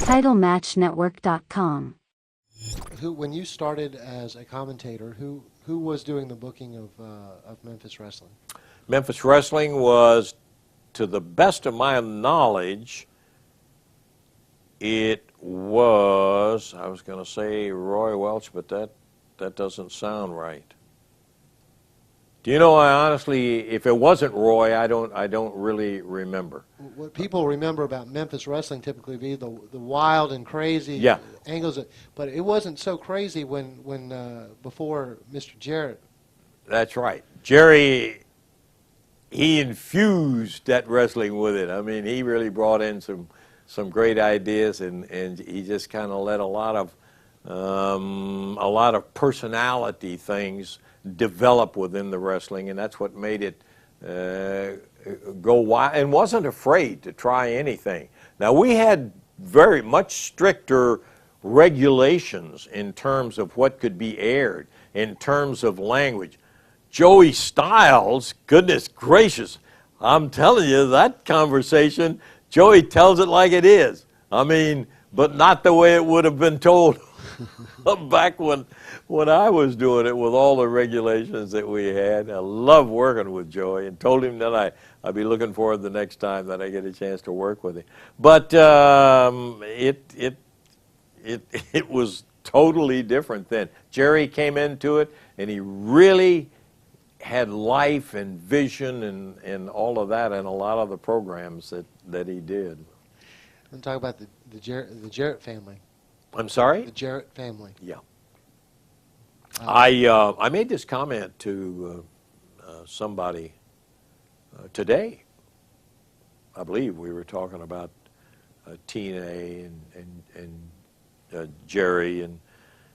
TitleMatchNetwork.com. When you started as a commentator, who was doing the booking of Memphis Wrestling? Memphis Wrestling was, to the best of my knowledge, it was, I was going to say Roy Welch, but that doesn't sound right. Do you know, I honestly, if it wasn't Roy, I don't really remember. What people remember about Memphis Wrestling typically be the wild and crazy angles, but it wasn't so crazy when before Mr. Jarrett. That's right. Jerry, he infused that wrestling with it. I mean, he really brought in some great ideas, and he just kind of let a lot of personality things develop within the wrestling, and that's what made it go wild, and wasn't afraid to try anything. Now, we had very much stricter regulations in terms of what could be aired, in terms of language. Joey Styles, goodness gracious, I'm telling you, that conversation, Joey tells it like it is. I mean, but not the way it would have been told back when I was doing it with all the regulations that we had. I love working with Joey, and told him that I'd be looking forward the next time that I get a chance to work with him. But it was totally different then. Jerry came into it, and he really had life and vision and all of that in a lot of the programs that he did. I'm talking about the Jarrett family. I'm sorry? The Jarrett family. Yeah. I made this comment to somebody today. I believe we were talking about Tina and Jerry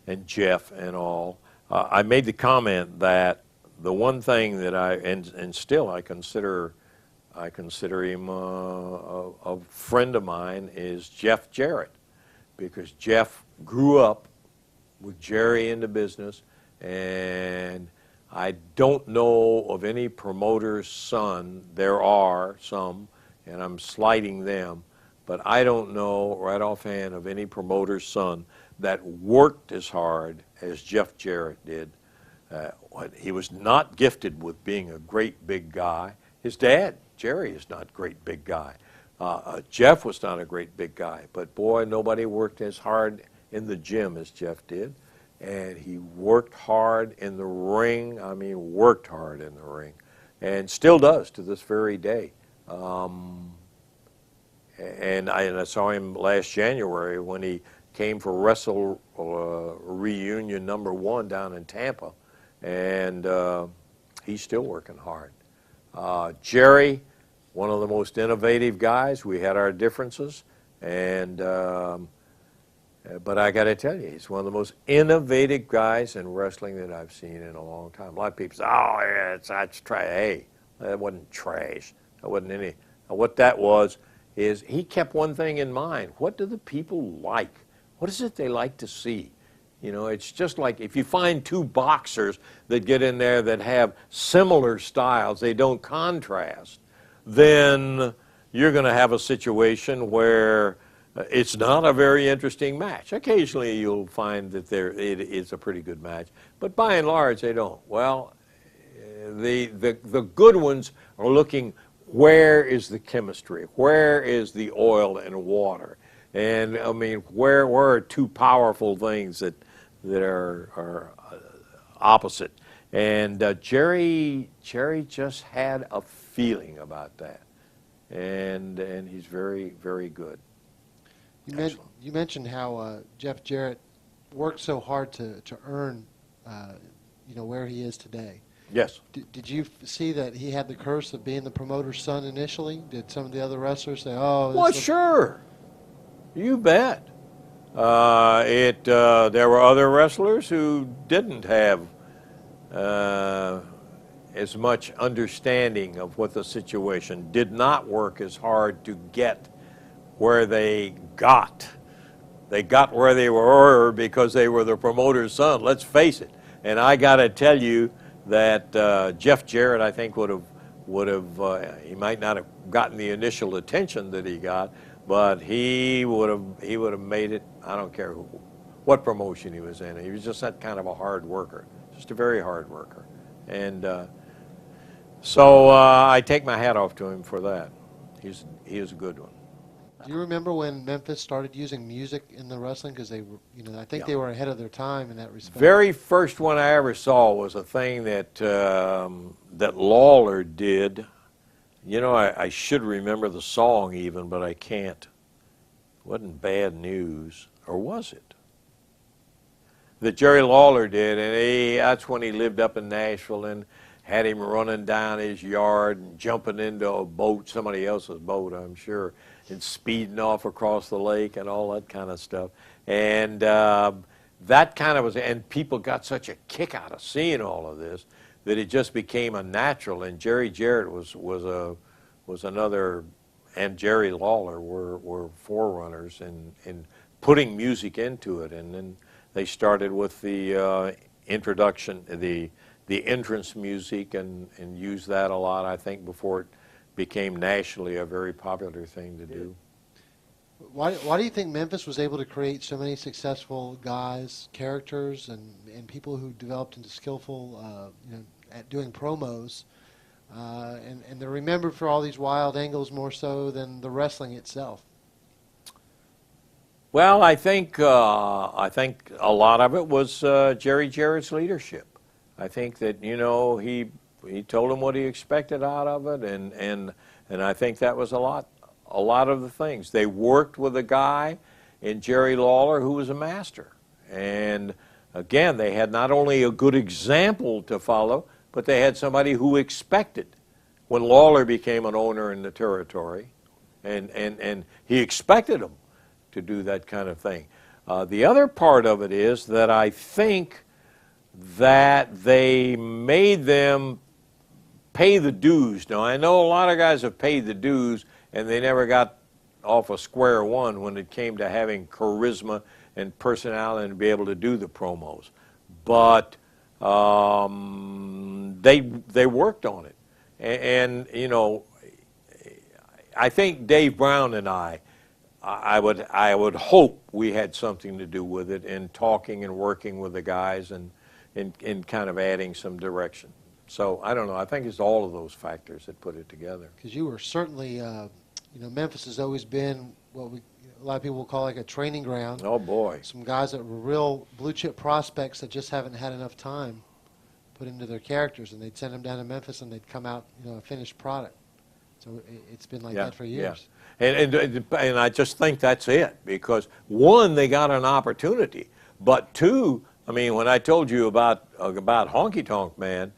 and Jeff and all. I made the comment that the one thing that and still I consider him a friend of mine is Jeff Jarrett, because Jeff grew up with Jerry in the business, and I don't know of any promoter's son. There are some, and I'm slighting them, but I don't know right offhand of any promoter's son that worked as hard as Jeff Jarrett did. He was not gifted with being a great big guy. His dad, Jerry, is not a great big guy. Jeff was not a great big guy, but boy, nobody worked as hard in the gym as Jeff did. And he worked hard in the ring. I mean, worked hard in the ring, and still does to this very day. And I saw him last January when he came for Wrestle Reunion #1 down in Tampa, and he's still working hard. Jerry, one of the most innovative guys. We had our differences, and but I got to tell you, he's one of the most innovative guys in wrestling that I've seen in a long time. A lot of people say, "Oh, yeah, that's trash." Hey, that wasn't trash. That wasn't any. What that was is he kept one thing in mind. What do the people like? What is it they like to see? You know, it's just like if you find two boxers that get in there that have similar styles, they don't contrast, then you're going to have a situation where it's not a very interesting match. Occasionally you'll find that it is a pretty good match, but by and large they don't. Well, the good ones are looking, where is the chemistry? Where is the oil and water? And I mean, where are two powerful things that are opposite? And Jerry just had a feeling about that, and he's very, very good. You mentioned how Jeff Jarrett worked so hard to earn, where he is today. Yes. Did you see that he had the curse of being the promoter's son initially? Did some of the other wrestlers say, "Oh"? Well, sure. You bet. There were other wrestlers who didn't have as much understanding of what the situation, did not work as hard to get where they got. They got where they were because they were the promoter's son. Let's face it. And I got to tell you that Jeff Jarrett, I think, would have he might not have gotten the initial attention that he got, but he would have made it. I don't care what promotion he was in. He was just that kind of a hard worker, just a very hard worker, and so I take my hat off to him for that. He was a good one. Do you remember when Memphis started using music in the wrestling? Because they were, I think they were ahead of their time in that respect. Very first one I ever saw was a thing that that Lawler did. I should remember the song even, but I can't. It wasn't Bad News, or was it? That Jerry Lawler did, and that's when he lived up in Nashville and had him running down his yard and jumping into a boat, somebody else's boat, I'm sure, and speeding off across the lake and all that kind of stuff. And that kind of was, and people got such a kick out of seeing all of this that it just became a natural. And Jerry Jarrett was another, and Jerry Lawler were forerunners in putting music into it. And then they started with the introduction, the entrance music, and used that a lot, I think, before it became nationally a very popular thing to do. Why do you think Memphis was able to create so many successful guys, characters, and people who developed into skillful, at doing promos, and they're remembered for all these wild angles more so than the wrestling itself? Well, I think a lot of it was Jerry Jarrett's leadership. I think that he told them what he expected out of it, and I think that was a lot of the things. They worked with a guy in Jerry Lawler who was a master, and again, they had not only a good example to follow, but they had somebody who expected. When Lawler became an owner in the territory, and he expected him to do that kind of thing. The other part of it is that I think that they made them pay the dues. Now, I know a lot of guys have paid the dues, and they never got off of square one when it came to having charisma and personality and be able to do the promos. But they worked on it. And I think Dave Brown and I would hope we had something to do with it in talking and working with the guys and in kind of adding some direction. So I don't know. I think it's all of those factors that put it together. Because you were certainly, Memphis has always been what a lot of people will call like a training ground. Oh boy! Some guys that were real blue chip prospects that just haven't had enough time put into their characters, and they'd send them down to Memphis, and they'd come out, a finished product. So it's been like that for years. Yeah. And I just think that's it, because one, they got an opportunity, but two, I mean, when I told you about Honky Tonk Man,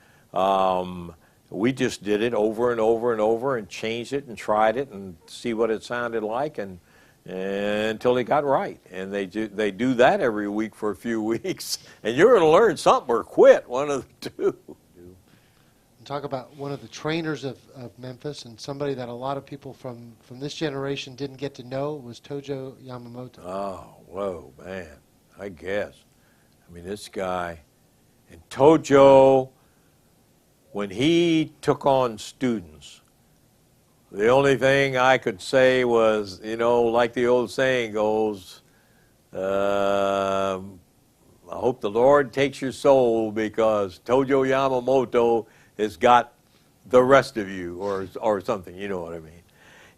we just did it over and over and over and changed it and tried it and see what it sounded like and until it got right. And they do that every week for a few weeks, and you're going to learn something or quit, one of the two. Talk about one of the trainers of Memphis, and somebody that a lot of people from this generation didn't get to know was Tojo Yamamoto. Oh, whoa, man, I guess. I mean, this guy, and Tojo, when he took on students, the only thing I could say was, like the old saying goes, I hope the Lord takes your soul, because Tojo Yamamoto has got the rest of you, or something, you know what I mean.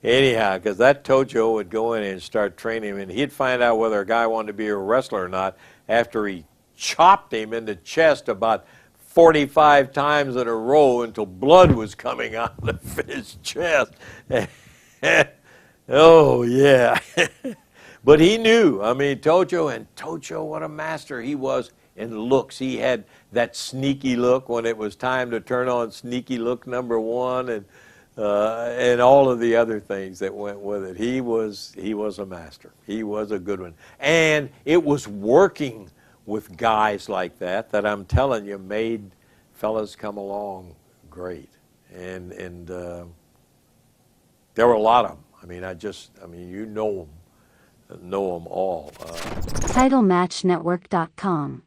Anyhow, because that Tojo would go in and start training him, and he'd find out whether a guy wanted to be a wrestler or not after he chopped him in the chest about 45 times in a row until blood was coming out of his chest. Oh, yeah. But he knew. I mean, Tojo, what a master he was in looks. He had that sneaky look when it was time to turn on sneaky look number one, and all of the other things that went with it. He was a master. He was a good one. And it was working with guys like that I'm telling you made fellas come along great. And there were a lot of them. I mean, you know them all. TitleMatchNetwork.com